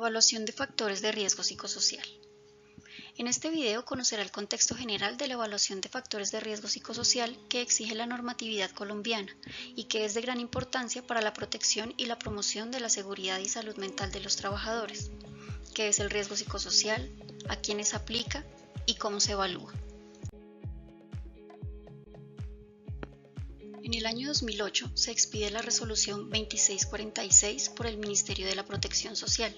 Evaluación de factores de riesgo psicosocial. En este video conocerá el contexto general de la evaluación de factores de riesgo psicosocial que exige la normatividad colombiana y que es de gran importancia para la protección y la promoción de la seguridad y salud mental de los trabajadores. ¿Qué es el riesgo psicosocial? ¿A quiénes aplica? ¿Y cómo se evalúa? En el año 2008 se expide la resolución 2646 por el Ministerio de la Protección Social.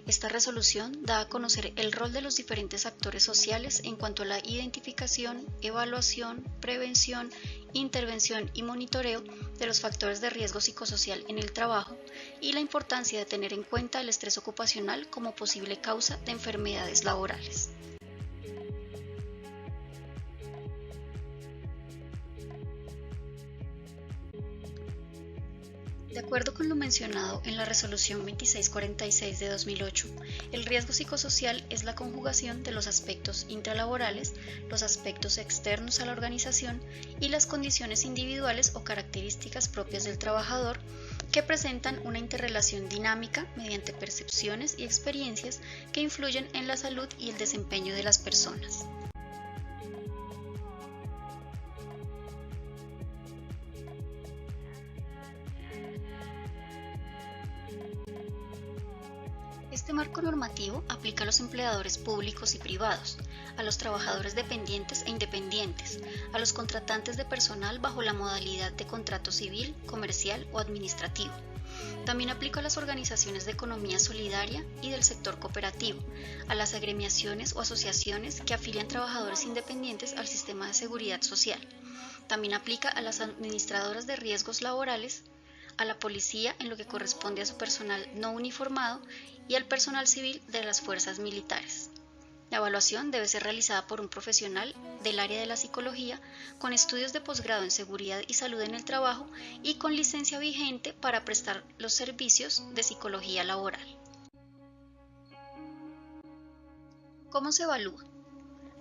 Esta resolución da a conocer el rol de los diferentes actores sociales en cuanto a la identificación, evaluación, prevención, intervención y monitoreo de los factores de riesgo psicosocial en el trabajo y la importancia de tener en cuenta el estrés ocupacional como posible causa de enfermedades laborales. De acuerdo con lo mencionado en la Resolución 2646 de 2008, el riesgo psicosocial es la conjugación de los aspectos intralaborales, los aspectos externos a la organización y las condiciones individuales o características propias del trabajador que presentan una interrelación dinámica mediante percepciones y experiencias que influyen en la salud y el desempeño de las personas. Este marco normativo aplica a los empleadores públicos y privados, a los trabajadores dependientes e independientes, a los contratantes de personal bajo la modalidad de contrato civil, comercial o administrativo. También aplica a las organizaciones de economía solidaria y del sector cooperativo, a las agremiaciones o asociaciones que afilian trabajadores independientes al sistema de seguridad social. También aplica a las administradoras de riesgos laborales, a la policía en lo que corresponde a su personal no uniformado y al personal civil de las fuerzas militares. La evaluación debe ser realizada por un profesional del área de la psicología con estudios de posgrado en seguridad y salud en el trabajo y con licencia vigente para prestar los servicios de psicología laboral. ¿Cómo se evalúa?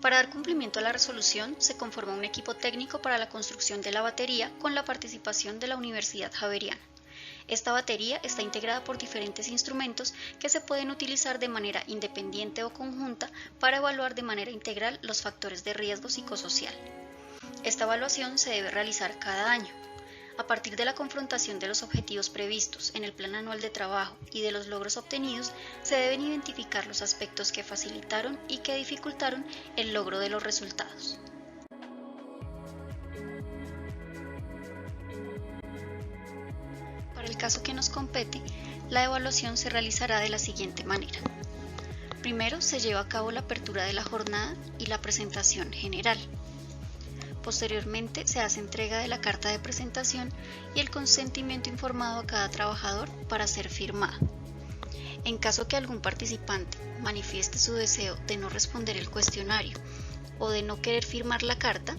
Para dar cumplimiento a la resolución, se conforma un equipo técnico para la construcción de la batería con la participación de la Universidad Javeriana. Esta batería está integrada por diferentes instrumentos que se pueden utilizar de manera independiente o conjunta para evaluar de manera integral los factores de riesgo psicosocial. Esta evaluación se debe realizar cada año. A partir de la confrontación de los objetivos previstos en el Plan Anual de Trabajo y de los logros obtenidos, se deben identificar los aspectos que facilitaron y que dificultaron el logro de los resultados. Para el caso que nos compete, la evaluación se realizará de la siguiente manera. Primero se lleva a cabo la apertura de la jornada y la presentación general. Posteriormente se hace entrega de la carta de presentación y el consentimiento informado a cada trabajador para ser firmada. En caso que algún participante manifieste su deseo de no responder el cuestionario o de no querer firmar la carta,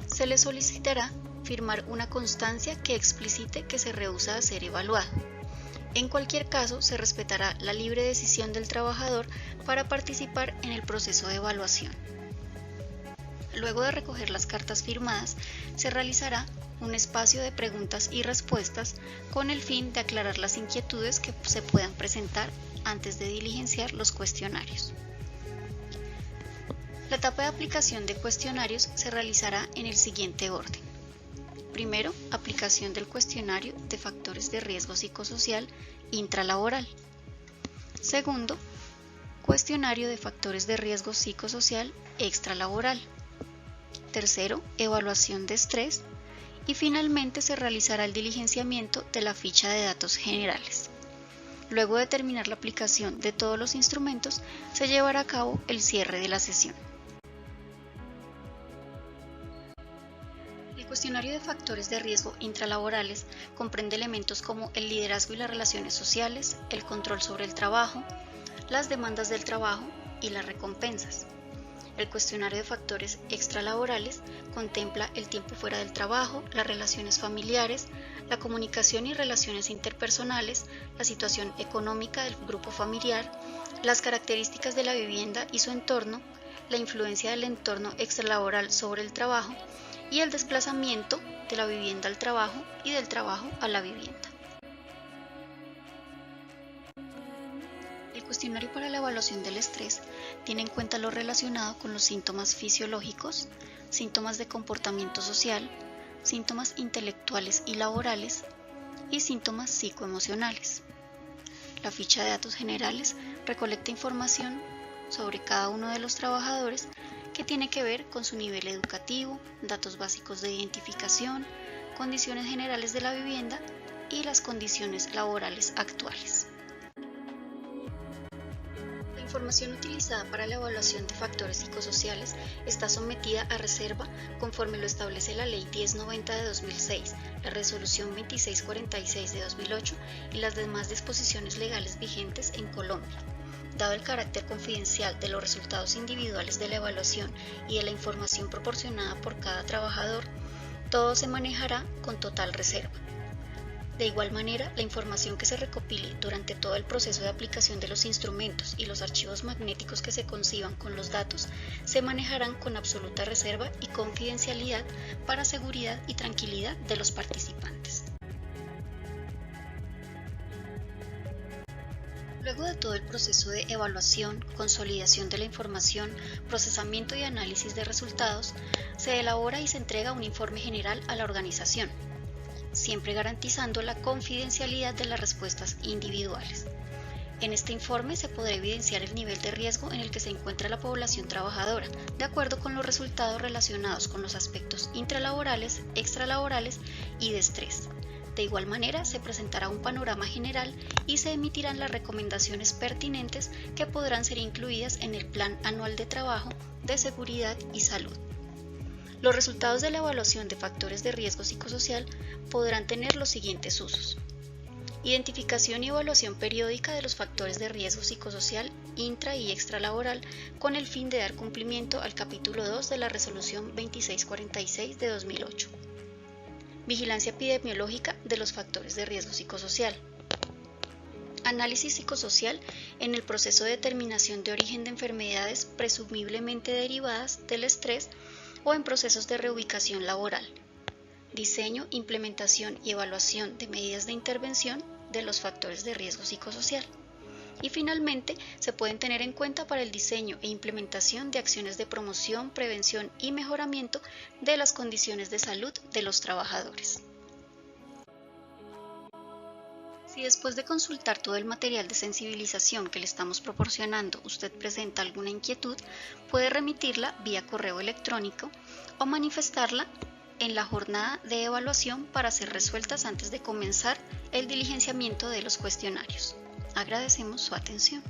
se le solicitará firmar una constancia que explicite que se rehúsa a ser evaluado. En cualquier caso, se respetará la libre decisión del trabajador para participar en el proceso de evaluación. Luego de recoger las cartas firmadas, se realizará un espacio de preguntas y respuestas con el fin de aclarar las inquietudes que se puedan presentar antes de diligenciar los cuestionarios. La etapa de aplicación de cuestionarios se realizará en el siguiente orden. Primero, aplicación del cuestionario de factores de riesgo psicosocial intralaboral. Segundo, cuestionario de factores de riesgo psicosocial extralaboral. Tercero, evaluación de estrés. Y finalmente se realizará el diligenciamiento de la ficha de datos generales. Luego de terminar la aplicación de todos los instrumentos, se llevará a cabo el cierre de la sesión. El cuestionario de factores de riesgo intralaborales comprende elementos como el liderazgo y las relaciones sociales, el control sobre el trabajo, las demandas del trabajo y las recompensas. El cuestionario de factores extralaborales contempla el tiempo fuera del trabajo, las relaciones familiares, la comunicación y relaciones interpersonales, la situación económica del grupo familiar, las características de la vivienda y su entorno, la influencia del entorno extralaboral sobre el trabajo y el desplazamiento de la vivienda al trabajo y del trabajo a la vivienda. Cuestionario para la evaluación del estrés tiene en cuenta lo relacionado con los síntomas fisiológicos, síntomas de comportamiento social, síntomas intelectuales y laborales y síntomas psicoemocionales. La ficha de datos generales recolecta información sobre cada uno de los trabajadores que tiene que ver con su nivel educativo, datos básicos de identificación, condiciones generales de la vivienda y las condiciones laborales actuales. La información utilizada para la evaluación de factores psicosociales está sometida a reserva conforme lo establece la Ley 1090 de 2006, la Resolución 2646 de 2008 y las demás disposiciones legales vigentes en Colombia. Dado el carácter confidencial de los resultados individuales de la evaluación y de la información proporcionada por cada trabajador, todo se manejará con total reserva. De igual manera, la información que se recopile durante todo el proceso de aplicación de los instrumentos y los archivos magnéticos que se conciban con los datos se manejarán con absoluta reserva y confidencialidad para seguridad y tranquilidad de los participantes. Luego de todo el proceso de evaluación, consolidación de la información, procesamiento y análisis de resultados, se elabora y se entrega un informe general a la organización, siempre garantizando la confidencialidad de las respuestas individuales. En este informe se podrá evidenciar el nivel de riesgo en el que se encuentra la población trabajadora, de acuerdo con los resultados relacionados con los aspectos intralaborales, extralaborales y de estrés. De igual manera, se presentará un panorama general y se emitirán las recomendaciones pertinentes que podrán ser incluidas en el Plan Anual de Trabajo, de Seguridad y Salud. Los resultados de la evaluación de factores de riesgo psicosocial podrán tener los siguientes usos: identificación y evaluación periódica de los factores de riesgo psicosocial intra y extralaboral con el fin de dar cumplimiento al capítulo 2 de la Resolución 2646 de 2008. Vigilancia epidemiológica de los factores de riesgo psicosocial. Análisis psicosocial en el proceso de determinación de origen de enfermedades presumiblemente derivadas del estrés o en procesos de reubicación laboral. Diseño, implementación y evaluación de medidas de intervención de los factores de riesgo psicosocial. Y finalmente, se pueden tener en cuenta para el diseño e implementación de acciones de promoción, prevención y mejoramiento de las condiciones de salud de los trabajadores. Si después de consultar todo el material de sensibilización que le estamos proporcionando usted presenta alguna inquietud, puede remitirla vía correo electrónico o manifestarla en la jornada de evaluación para ser resueltas antes de comenzar el diligenciamiento de los cuestionarios. Agradecemos su atención.